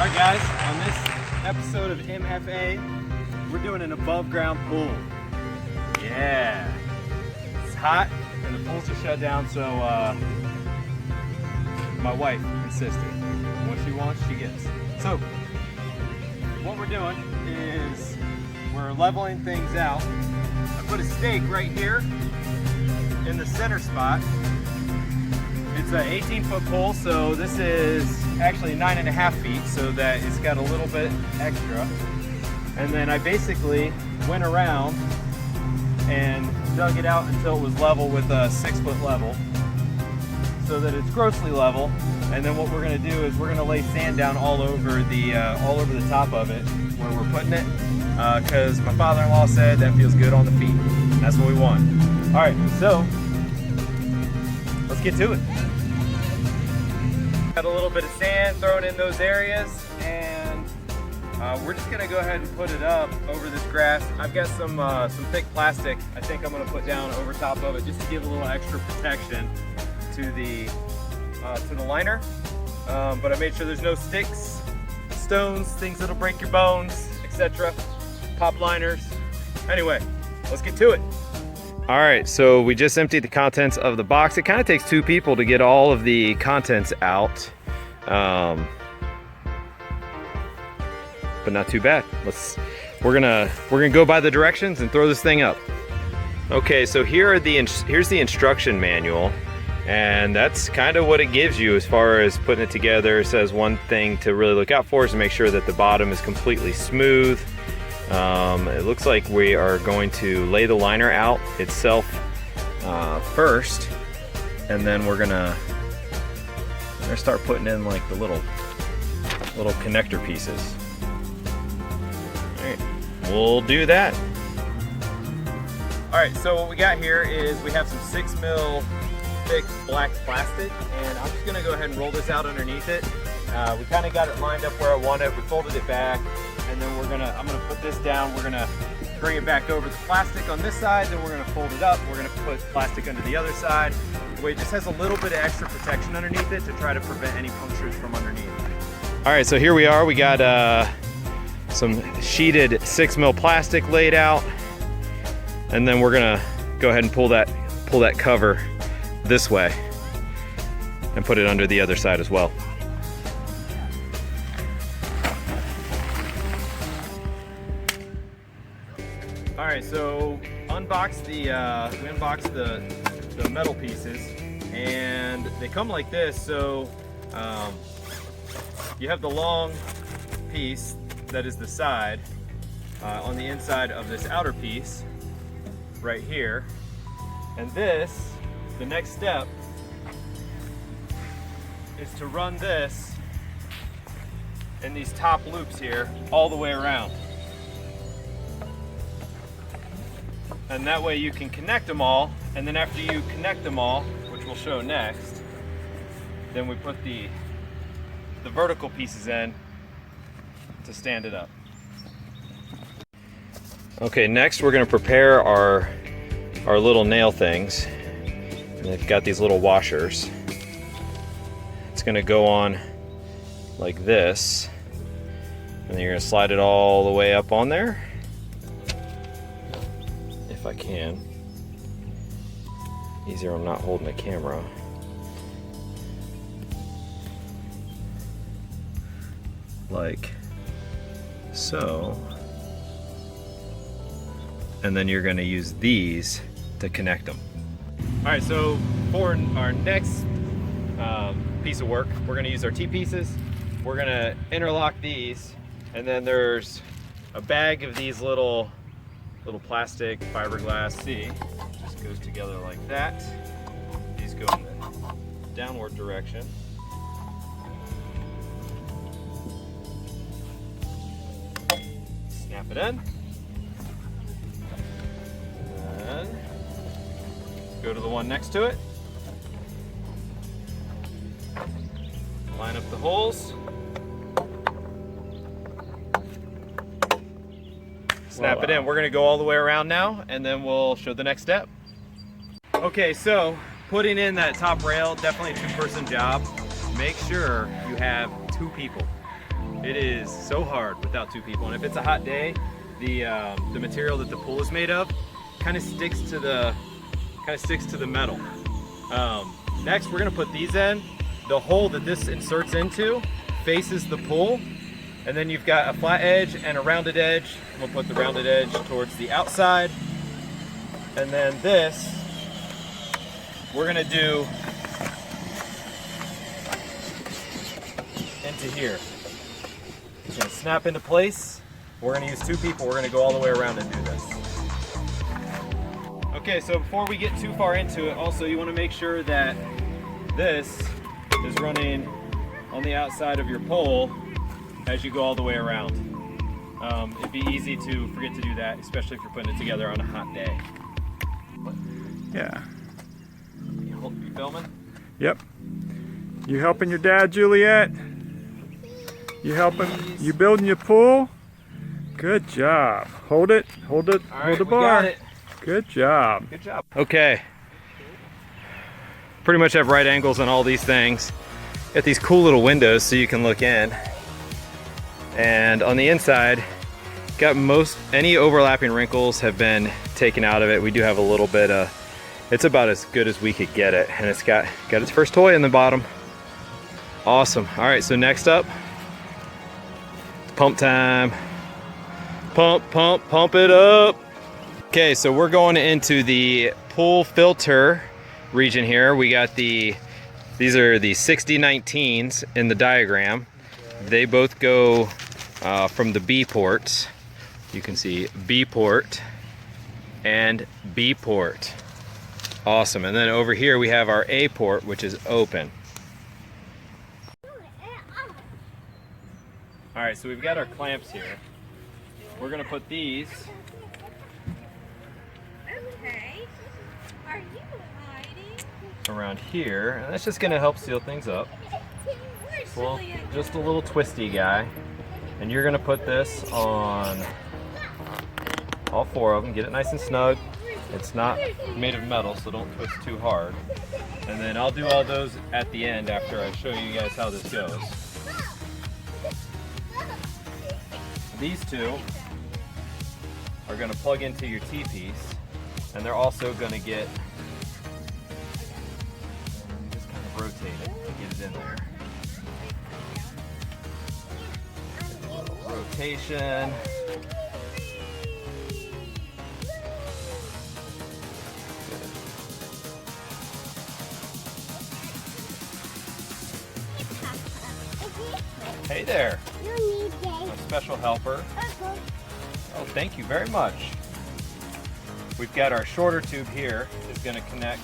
Alright guys, on this episode of MFA, we're doing an above ground pool. Yeah. It's hot and the pools are shut down, so my wife insisted. What she wants, she gets. So, what we're doing is we're leveling things out. I put a stake right here in the center spot. It's an 18-foot pole, so this is actually 9.5 feet, so that it's got a little bit extra. And then I basically went around and dug it out until it was level with a 6-foot level, so that it's grossly level. And then what we're going to do is we're going to lay sand down all over the top of it where we're putting it, because my father-in-law said that feels good on the feet. That's what we want. All right, so let's get to it. Got a little bit of sand thrown in those areas, and we're just gonna go ahead and put it up over this grass. I've got some thick plastic I think I'm gonna put down over top of it just to give a little extra protection to the liner. But I made sure there's no sticks, stones, things that'll break your bones, etc. Pop liners. Anyway, let's get to it. All right, so we just emptied the contents of the box. It kind of takes two people to get all of the contents out, but not too bad. We're gonna go by the directions and throw this thing up. Okay, so here's the instruction manual, and that's kind of what it gives you as far as putting it together. It says one thing to really look out for is to make sure that the bottom is completely smooth. It looks like we are going to lay the liner out itself first, and then we're gonna start putting in like the little connector pieces. All right, we'll do that. All right, so what we got here is we have some 6 mil thick black plastic, and I'm just gonna go ahead and roll this out underneath it. We kind of got it lined up where I want it. We folded it back. And then I'm gonna put this down. We're gonna bring it back over the plastic on this side. Then we're gonna fold it up. We're gonna put plastic under the other side. The way it just has a little bit of extra protection underneath it to try to prevent any punctures from underneath. All right, so here we are. We got some sheeted 6 mil plastic laid out, and then we're gonna go ahead and pull that cover this way and put it under the other side as well. All right, so we unboxed the metal pieces, and they come like this. So you have the long piece that is the side on the inside of this outer piece right here, and the next step is to run this in these top loops here all the way around. And that way you can connect them all, and then after you connect them all, which we'll show next, then we put the vertical pieces in to stand it up. Okay, next we're going to prepare our little nail things. And they've got these little washers. It's going to go on like this, and then you're going to slide it all the way up on there. If I can. Easier, I'm not holding the camera. Like so. And then you're going to use these to connect them. All right, so for our next piece of work, we're going to use our T-pieces. We're going to interlock these, and then there's a bag of these little plastic fiberglass. See, just goes together like that. These go in the downward direction. Snap it in. And then go to the one next to it. Line up the holes. Snap it in. We're going to go all the way around now, and then we'll show the next step. Okay, so putting in that top rail, definitely a two-person job. Make sure you have 2 people. It is so hard without two people, and if it's a hot day, the material that the pool is made of kind of sticks to the metal. Next, we're gonna put these in. The hole that this inserts into faces the pool, and then you've got a flat edge and a rounded edge. We'll put the rounded edge towards the outside, and then this we're gonna do into here. It's gonna snap into place. We're gonna use two people. We're gonna go all the way around and do this. Okay, so before we get too far into it, also you wanna make sure that this is running on the outside of your pole as you go all the way around. It'd be easy to forget to do that, especially if you're putting it together on a hot day. Yeah. You filming? Yep. You helping your dad, Juliet? You helping? You building your pool? Good job. Hold it. Hold it. All right, hold the we bar. got it. Good job. Good job. Okay. Pretty much have right angles on all these things. Got these cool little windows so you can look in. And on the inside, got any overlapping wrinkles have been taken out of it. We do have a little bit of, it's about as good as we could get it. And it's got its first toy in the bottom. Awesome. All right, so next up, pump time. Pump, pump, pump it up. Okay, so we're going into the pool filter region here. We got these are the 6019s in the diagram. They both go from the B ports. You can see B port and B port. Awesome. And then over here we have our A port, which is open. All right, so we've got our clamps here. We're gonna put these. Okay. Are you hiding? Around here, and that's just gonna help seal things up. Well, just a little twisty guy. And you're gonna put this on all four of them, get it nice and snug. It's not made of metal, so don't twist too hard. And then I'll do all those at the end after I show you guys how this goes. These two are gonna plug into your T-piece, and they're also gonna get, just kind of rotate it to get it in there. A little rotation. Hey there, a special helper. Oh, thank you very much. We've got our shorter tube here is going to connect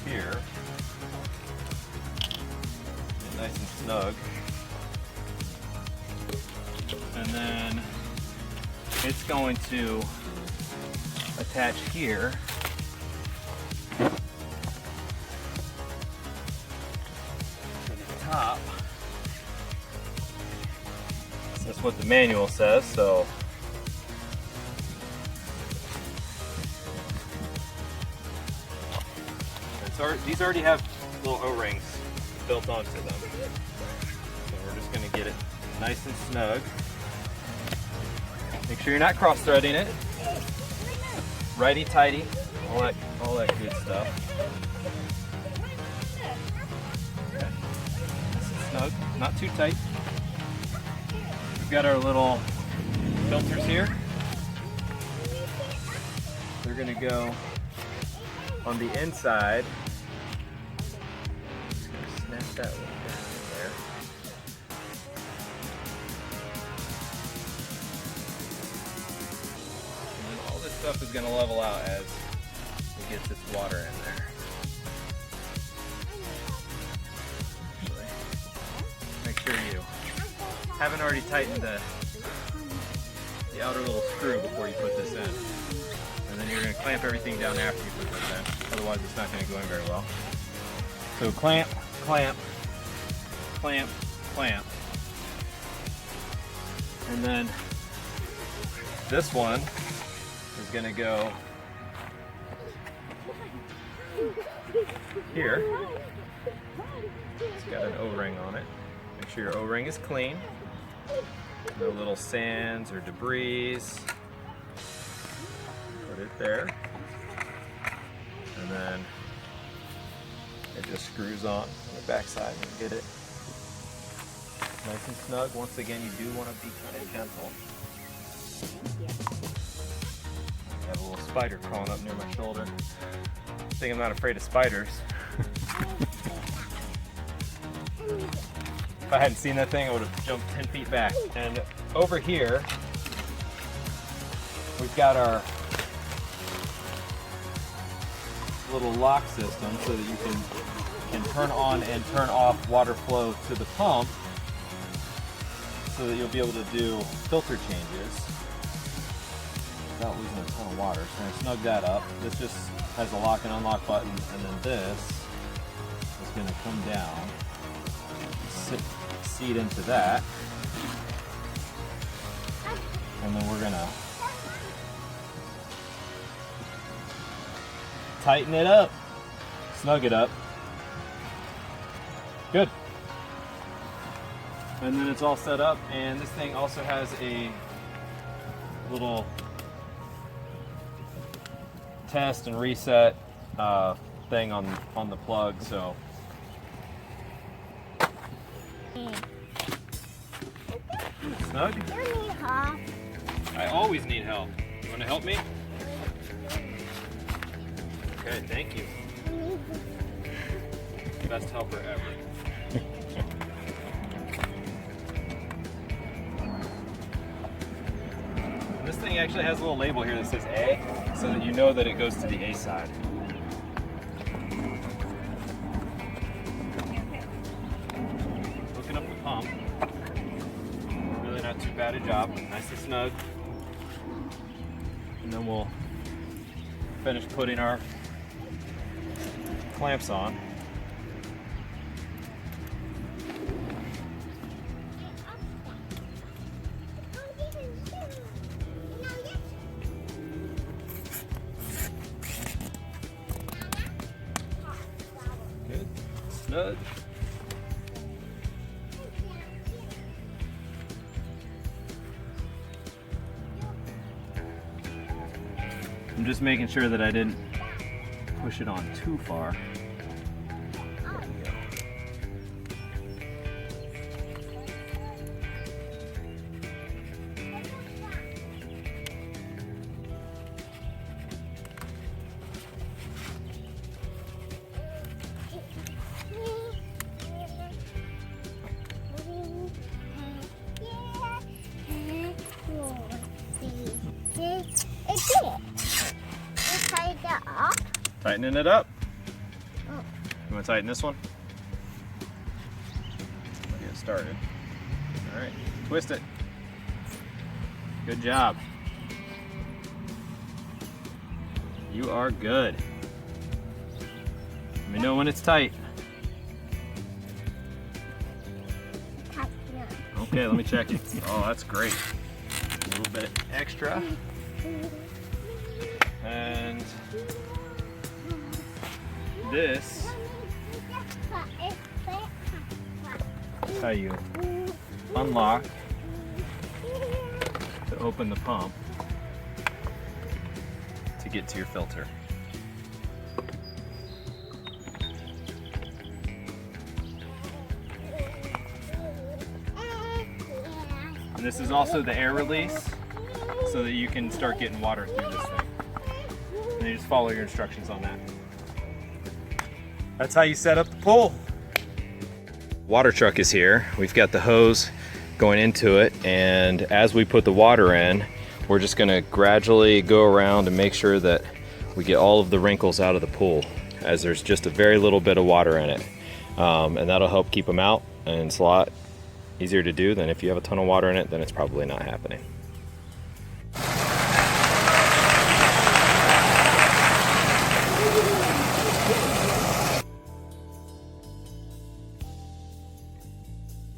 here. Get nice and snug. And then it's going to attach here. Top. That's what the manual says, so these already have little O-rings built onto them. So we're just going to get it nice and snug. Make sure you're not cross-threading it. Righty-tighty, all that good stuff. Snug, not too tight. We've got our little filters here. They're going to go on the inside. Just going to snap that one down there. And then all this stuff is going to level out as we get this water in there. Make sure you haven't already tightened the outer little screw before you put this in. And then you're going to clamp everything down after you put this in. Otherwise it's not going to go in very well. So clamp, clamp, clamp, clamp. And then this one is going to go here, it's got an O-ring on it. Make sure your O-ring is clean. No little sands or debris. Put it there. And then it just screws on the back side and get it nice and snug. Once again, you do want to be kind of gentle. I have a little spider crawling up near my shoulder. I think I'm not afraid of spiders. If I hadn't seen that thing, I would have jumped 10 feet back. And over here, we've got our little lock system so that you can turn on and turn off water flow to the pump so that you'll be able to do filter changes without losing a ton of water. So I'm gonna snug that up. This just has a lock and unlock button, and then this is gonna come down, seat into that, and then we're gonna tighten it up, snug it up. Good. And then it's all set up, and this thing also has a little test and reset thing on the plug, so snug. You need help. I always need help. You want to help me? Okay, thank you. Best helper ever. And this thing actually has a little label here that says A, so that you know that it goes to the A side. Hooking up the pump. Really not too bad a job. Nice and snug. And then we'll finish putting our clamps on. Good. Snug. I'm just making sure that I didn't push it on too far. There we go. Tightening it up. You want to tighten this one? Get it started. All right, twist it. Good job. You are good. Let me know when it's tight. Okay, let me check it. Oh, that's great. A little bit extra. And this is how you unlock to open the pump to get to your filter. And this is also the air release so that you can start getting water through this thing. And you just follow your instructions on that. That's how you set up the pool. Water truck is here. We've got the hose going into it, and as we put the water in, we're just gonna gradually go around and make sure that we get all of the wrinkles out of the pool, as there's just a very little bit of water in it. And that'll help keep them out, and it's a lot easier to do than if you have a ton of water in it, then it's probably not happening.